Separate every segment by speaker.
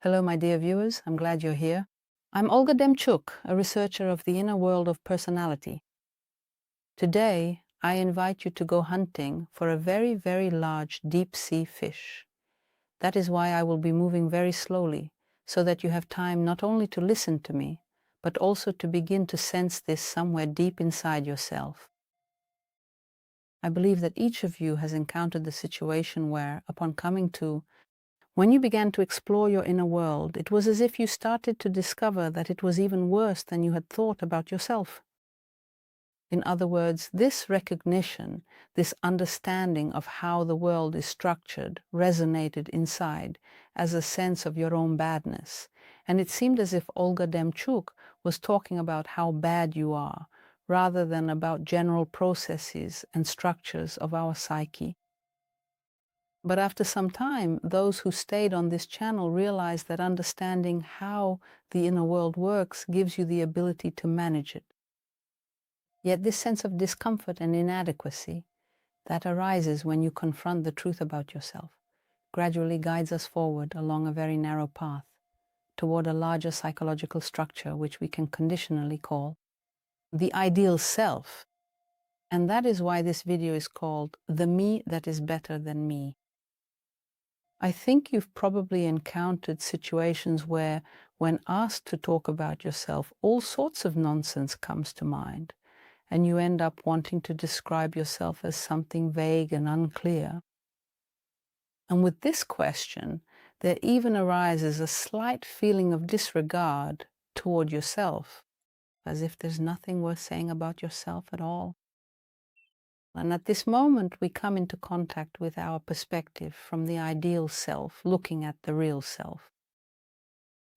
Speaker 1: Hello, my dear viewers. I'm glad you're here. I'm Olga Demchuk, a researcher of the inner world of personality. Today, I invite you to go hunting for a very, very large deep-sea fish. That is why I will be moving very slowly, so that you have time not only to listen to me, but also to begin to sense this somewhere deep inside yourself. I believe that each of you has encountered the situation where, upon coming to, when you began to explore your inner world, it was as if you started to discover that it was even worse than you had thought about yourself. In other words, this recognition, this understanding of how the world is structured, resonated inside as a sense of your own badness. And it seemed as if Olga Demchuk was talking about how bad you are, rather than about general processes and structures of our psyche. But after some time, those who stayed on this channel realized that understanding how the inner world works gives you the ability to manage it. Yet this sense of discomfort and inadequacy that arises when you confront the truth about yourself gradually guides us forward along a very narrow path toward a larger psychological structure which we can conditionally call the ideal self. And that is why this video is called The Me That Is Better Than Me. I think you've probably encountered situations where, when asked to talk about yourself, all sorts of nonsense comes to mind, and you end up wanting to describe yourself as something vague and unclear. And with this question, there even arises a slight feeling of disregard toward yourself, as if there's nothing worth saying about yourself at all. And at this moment, we come into contact with our perspective from the ideal self, looking at the real self.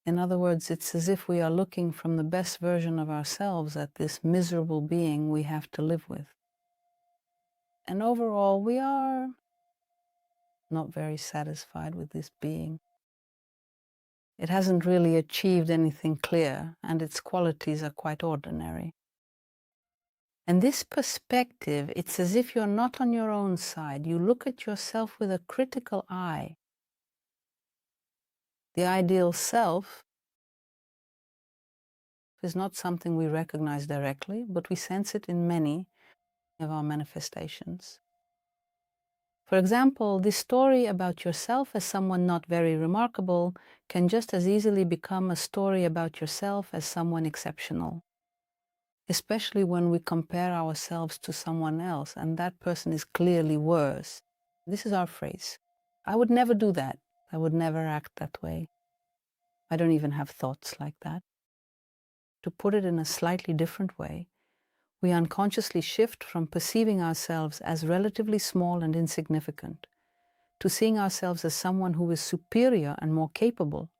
Speaker 1: In other words, it's as if we are looking from the best version of ourselves at this miserable being we have to live with. And overall, we are not very satisfied with this being. It hasn't really achieved anything clear, and its qualities are quite ordinary. And this perspective, it's as if you're not on your own side. You look at yourself with a critical eye. The ideal self is not something we recognize directly, but we sense it in many of our manifestations. For example, this story about yourself as someone not very remarkable can just as easily become a story about yourself as someone exceptional, especially when we compare ourselves to someone else and that person is clearly worse. This is our phrase. I would never do that. I would never act that way. I don't even have thoughts like that. To put it in a slightly different way, we unconsciously shift from perceiving ourselves as relatively small and insignificant to seeing ourselves as someone who is superior and more capable.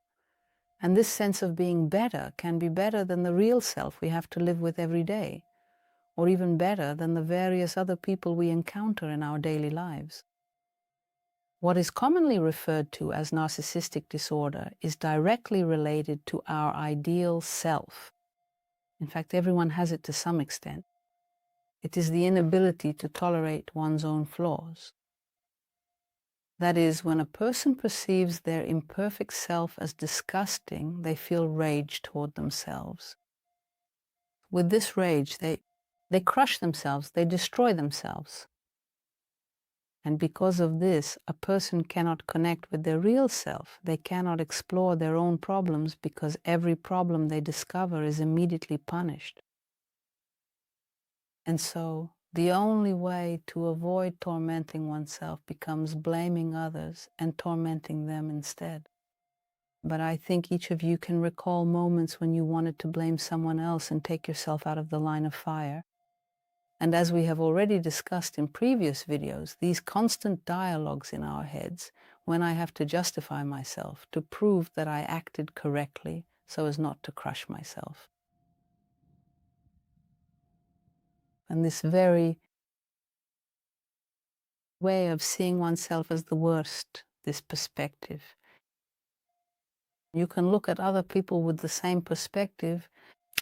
Speaker 1: And this sense of being better can be better than the real self we have to live with every day, or even better than the various other people we encounter in our daily lives. What is commonly referred to as narcissistic disorder is directly related to our ideal self. In fact, everyone has it to some extent. It is the inability to tolerate one's own flaws. That is, when a person perceives their imperfect self as disgusting, they feel rage toward themselves. With this rage, they crush themselves, they destroy themselves. And because of this, a person cannot connect with their real self. They cannot explore their own problems because every problem they discover is immediately punished. And so, the only way to avoid tormenting oneself becomes blaming others and tormenting them instead. But I think each of you can recall moments when you wanted to blame someone else and take yourself out of the line of fire. And as we have already discussed in previous videos, these constant dialogues in our heads, when I have to justify myself to prove that I acted correctly so as not to crush myself. And this very way of seeing oneself as the worst, this perspective. You can look at other people with the same perspective.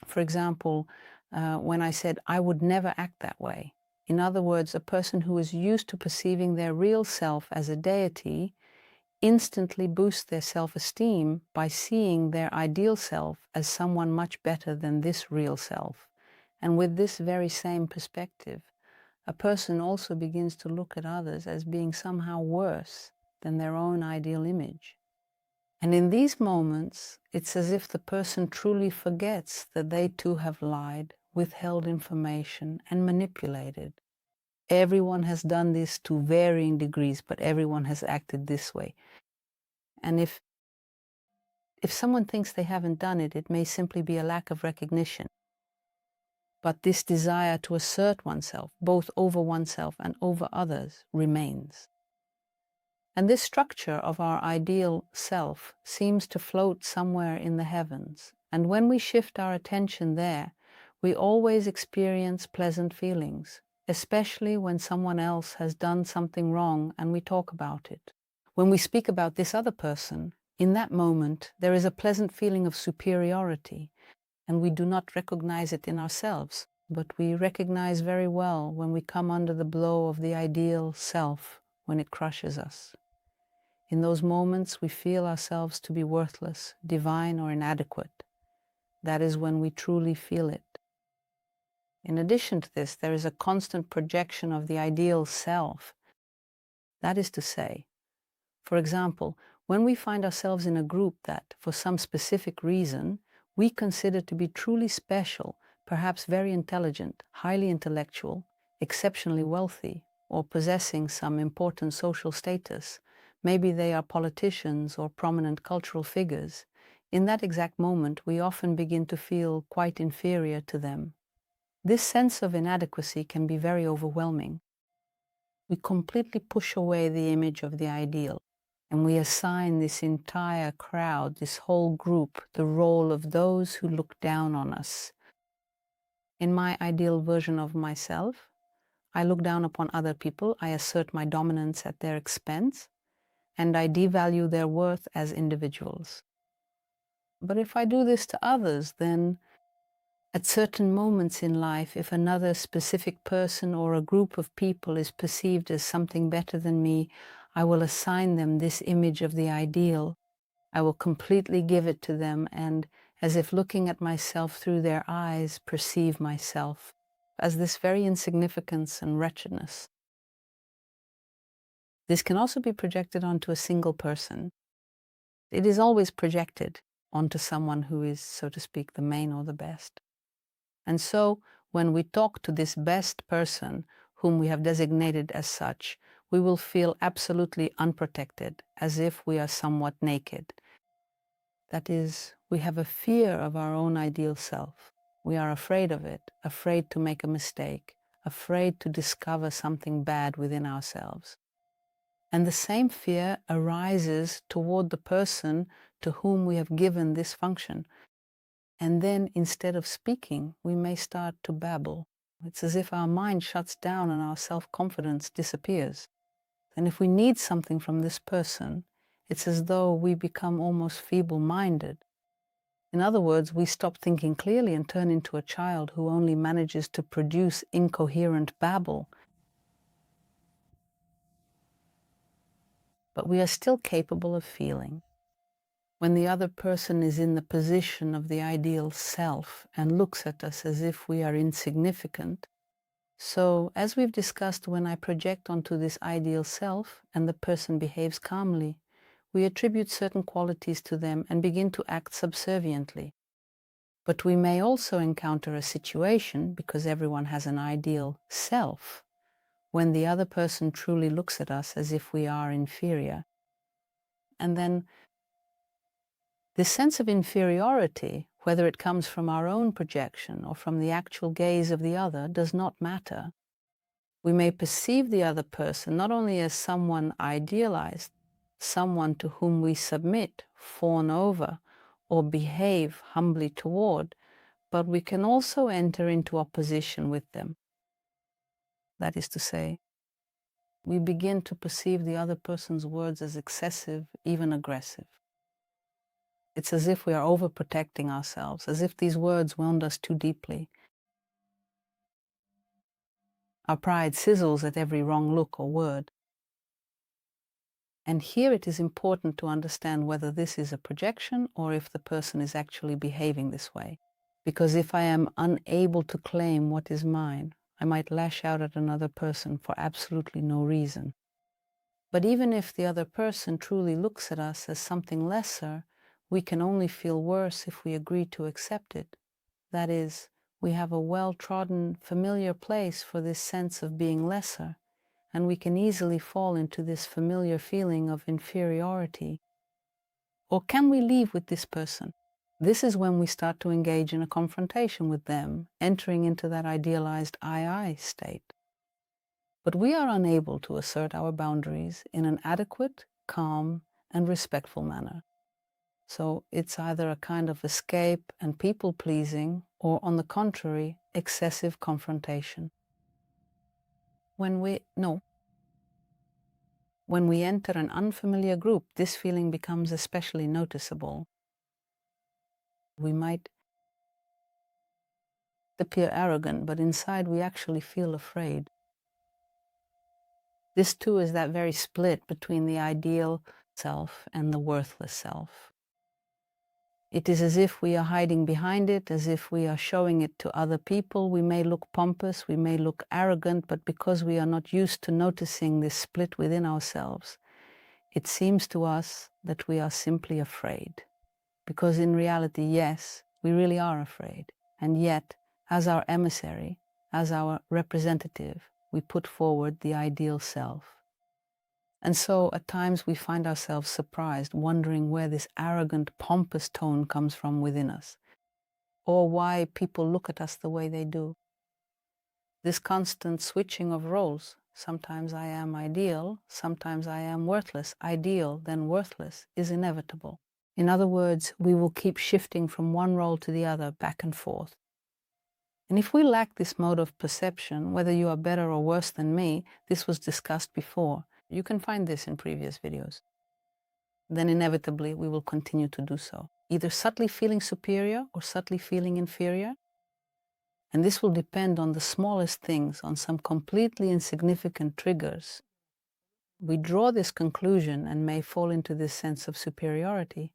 Speaker 1: For example, when I said, I would never act that way. In other words, a person who is used to perceiving their real self as a deity, instantly boost their self-esteem by seeing their ideal self as someone much better than this real self. And with this very same perspective, a person also begins to look at others as being somehow worse than their own ideal image. And in these moments, it's as if the person truly forgets that they too have lied, withheld information, and manipulated. Everyone has done this to varying degrees, but everyone has acted this way. And if someone thinks they haven't done it, it may simply be a lack of recognition. But this desire to assert oneself, both over oneself and over others, remains. And this structure of our ideal self seems to float somewhere in the heavens. And when we shift our attention there, we always experience pleasant feelings, especially when someone else has done something wrong and we talk about it. When we speak about this other person, in that moment, there is a pleasant feeling of superiority, and we do not recognize it in ourselves, but we recognize very well when we come under the blow of the ideal self, when it crushes us. In those moments, we feel ourselves to be worthless, divine, or inadequate. That is when we truly feel it. In addition to this, there is a constant projection of the ideal self. That is to say, for example, when we find ourselves in a group that, for some specific reason, we consider to be truly special, perhaps very intelligent, highly intellectual, exceptionally wealthy, or possessing some important social status, maybe they are politicians or prominent cultural figures, in that exact moment we often begin to feel quite inferior to them. This sense of inadequacy can be very overwhelming. We completely push away the image of the ideal, and we assign this entire crowd, this whole group, the role of those who look down on us. In my ideal version of myself, I look down upon other people, I assert my dominance at their expense, and I devalue their worth as individuals. But if I do this to others, then at certain moments in life, if another specific person or a group of people is perceived as something better than me, I will assign them this image of the ideal. I will completely give it to them, and as if looking at myself through their eyes, perceive myself as this very insignificance and wretchedness. This can also be projected onto a single person. It is always projected onto someone who is, so to speak, the main or the best. And so, when we talk to this best person, whom we have designated as such, we will feel absolutely unprotected, as if we are somewhat naked. That is, we have a fear of our own ideal self. We are afraid of it, afraid to make a mistake, afraid to discover something bad within ourselves. And the same fear arises toward the person to whom we have given this function. And then, instead of speaking, we may start to babble. It's as if our mind shuts down and our self-confidence disappears. And if we need something from this person, it's as though we become almost feeble-minded. In other words, we stop thinking clearly and turn into a child who only manages to produce incoherent babble. But we are still capable of feeling. When the other person is in the position of the ideal self and looks at us as if we are insignificant. So, as we've discussed, when I project onto this ideal self and the person behaves calmly, we attribute certain qualities to them and begin to act subserviently. But we may also encounter a situation, because everyone has an ideal self, when the other person truly looks at us as if we are inferior. And then this sense of inferiority, whether it comes from our own projection or from the actual gaze of the other, does not matter. We may perceive the other person not only as someone idealized, someone to whom we submit, fawn over, or behave humbly toward, but we can also enter into opposition with them. That is to say, we begin to perceive the other person's words as excessive, even aggressive. It's as if we are overprotecting ourselves, as if these words wound us too deeply. Our pride sizzles at every wrong look or word. And here it is important to understand whether this is a projection or if the person is actually behaving this way. Because if I am unable to claim what is mine, I might lash out at another person for absolutely no reason. But even if the other person truly looks at us as something lesser, we can only feel worse if we agree to accept it. That is, we have a well-trodden, familiar place for this sense of being lesser, and we can easily fall into this familiar feeling of inferiority. Or can we leave with this person? This is when we start to engage in a confrontation with them, entering into that idealized I state. But we are unable to assert our boundaries in an adequate, calm, and respectful manner. So it's either a kind of escape and people-pleasing, or on the contrary, excessive confrontation. When we enter an unfamiliar group, this feeling becomes especially noticeable. We might appear arrogant, but inside we actually feel afraid. This too is that very split between the ideal self and the worthless self. It is as if we are hiding behind it, as if we are showing it to other people. We may look pompous, we may look arrogant, but because we are not used to noticing this split within ourselves, it seems to us that we are simply afraid. Because in reality, yes, we really are afraid. And yet, as our emissary, as our representative, we put forward the ideal self. And so at times we find ourselves surprised, wondering where this arrogant, pompous tone comes from within us, or why people look at us the way they do. This constant switching of roles, sometimes I am ideal, sometimes I am worthless, ideal, then worthless, is inevitable. In other words, we will keep shifting from one role to the other, back and forth. And if we lack this mode of perception, whether you are better or worse than me, this was discussed before. You can find this in previous videos. Then inevitably we will continue to do so, either subtly feeling superior or subtly feeling inferior. And this will depend on the smallest things, on some completely insignificant triggers. We draw this conclusion and may fall into this sense of superiority.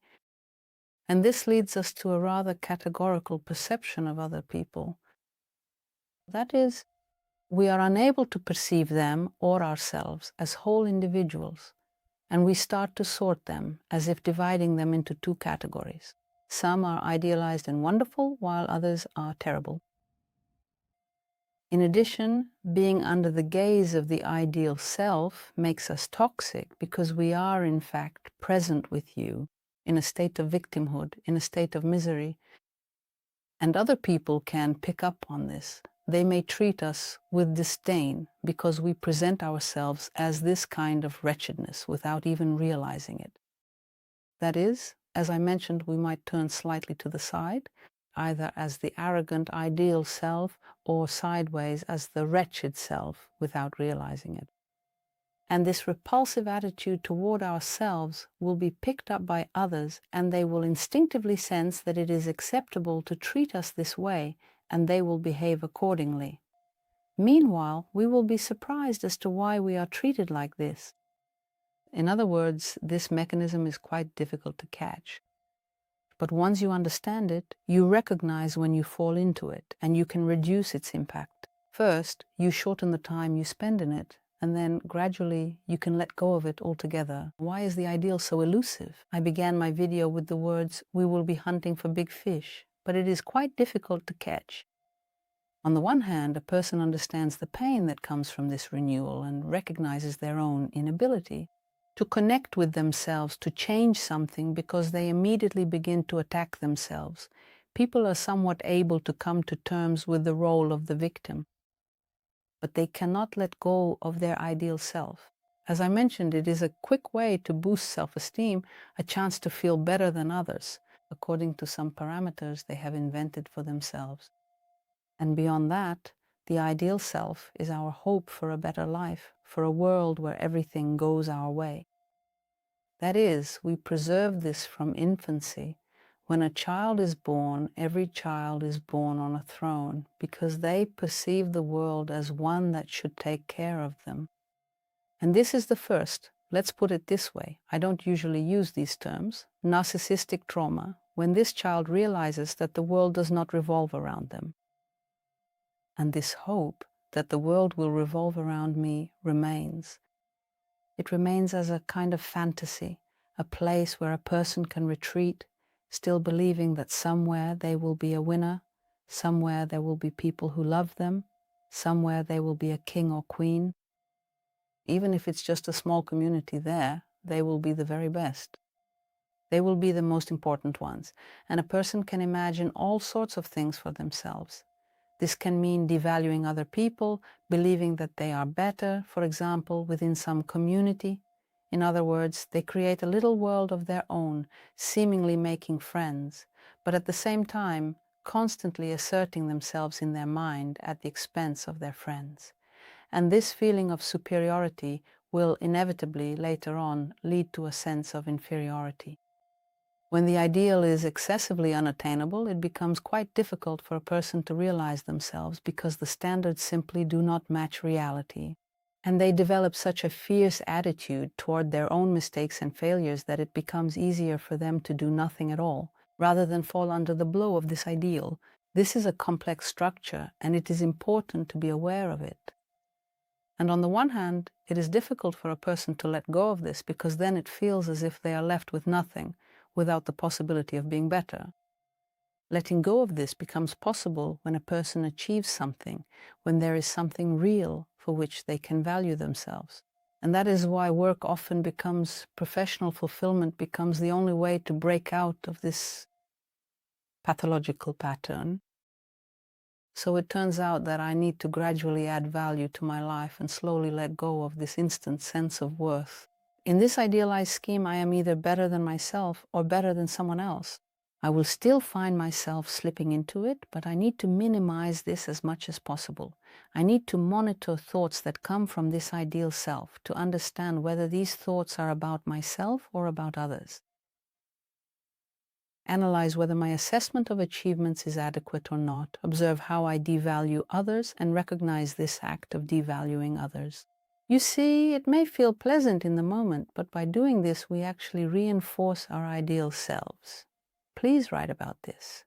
Speaker 1: And this leads us to a rather categorical perception of other people. That is, we are unable to perceive them or ourselves as whole individuals, and we start to sort them as if dividing them into two categories. Some are idealized and wonderful, while others are terrible. In addition, being under the gaze of the ideal self makes us toxic because we are, in fact, present with you in a state of victimhood, in a state of misery. And other people can pick up on this. They may treat us with disdain because we present ourselves as this kind of wretchedness without even realizing it. That is, as I mentioned, we might turn slightly to the side, either as the arrogant ideal self or sideways as the wretched self without realizing it. And this repulsive attitude toward ourselves will be picked up by others, and they will instinctively sense that it is acceptable to treat us this way, and they will behave accordingly. Meanwhile, we will be surprised as to why we are treated like this. In other words, this mechanism is quite difficult to catch. But once you understand it, you recognize when you fall into it, and you can reduce its impact. First, you shorten the time you spend in it, and then gradually you can let go of it altogether. Why is the ideal so elusive? I began my video with the words, "We will be hunting for big fish," but it is quite difficult to catch. On the one hand, a person understands the pain that comes from this renewal and recognizes their own inability to connect with themselves, to change something, because they immediately begin to attack themselves. People are somewhat able to come to terms with the role of the victim, but they cannot let go of their ideal self. As I mentioned, it is a quick way to boost self-esteem, a chance to feel better than others, according to some parameters they have invented for themselves. And beyond that, the ideal self is our hope for a better life, for a world where everything goes our way. That is, we preserve this from infancy. When a child is born, every child is born on a throne because they perceive the world as one that should take care of them. And this is the first, let's put it this way. I don't usually use these terms. Narcissistic trauma, when this child realizes that the world does not revolve around them. And this hope that the world will revolve around me remains. It remains as a kind of fantasy, a place where a person can retreat, still believing that somewhere they will be a winner, somewhere there will be people who love them, somewhere they will be a king or queen. Even if it's just a small community there, they will be the very best. They will be the most important ones, and a person can imagine all sorts of things for themselves. This can mean devaluing other people, believing that they are better, for example, within some community. In other words, they create a little world of their own, seemingly making friends, but at the same time, constantly asserting themselves in their mind at the expense of their friends. And this feeling of superiority will inevitably, later on, lead to a sense of inferiority. When the ideal is excessively unattainable, it becomes quite difficult for a person to realize themselves because the standards simply do not match reality. And they develop such a fierce attitude toward their own mistakes and failures that it becomes easier for them to do nothing at all, rather than fall under the blow of this ideal. This is a complex structure, and it is important to be aware of it. And on the one hand, it is difficult for a person to let go of this because then it feels as if they are left with nothing, without the possibility of being better. Letting go of this becomes possible when a person achieves something, when there is something real for which they can value themselves. And that is why work often becomes, professional fulfillment becomes the only way to break out of this pathological pattern. So it turns out that I need to gradually add value to my life and slowly let go of this instant sense of worth. In this idealized scheme, I am either better than myself or better than someone else. I will still find myself slipping into it, but I need to minimize this as much as possible. I need to monitor thoughts that come from this ideal self to understand whether these thoughts are about myself or about others. Analyze whether my assessment of achievements is adequate or not. Observe how I devalue others and recognize this act of devaluing others. You see, it may feel pleasant in the moment, but by doing this, we actually reinforce our ideal selves. Please write about this.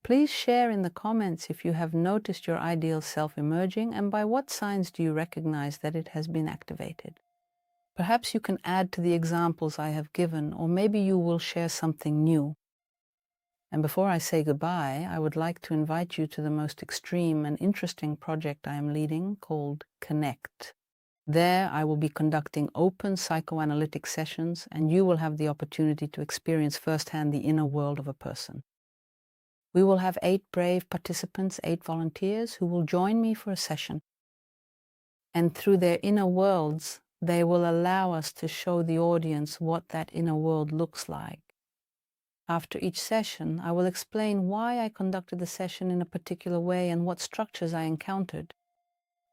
Speaker 1: Please share in the comments if you have noticed your ideal self emerging and by what signs do you recognize that it has been activated. Perhaps you can add to the examples I have given, or maybe you will share something new. And before I say goodbye, I would like to invite you to the most extreme and interesting project I am leading called Connect. There, I will be conducting open psychoanalytic sessions, and you will have the opportunity to experience firsthand the inner world of a person. We will have 8 brave participants, 8 volunteers, who will join me for a session. And through their inner worlds, they will allow us to show the audience what that inner world looks like. After each session, I will explain why I conducted the session in a particular way and what structures I encountered.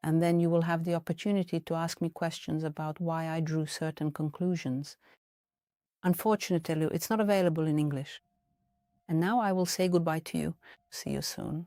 Speaker 1: And then you will have the opportunity to ask me questions about why I drew certain conclusions. Unfortunately, it's not available in English. And now I will say goodbye to you. See you soon.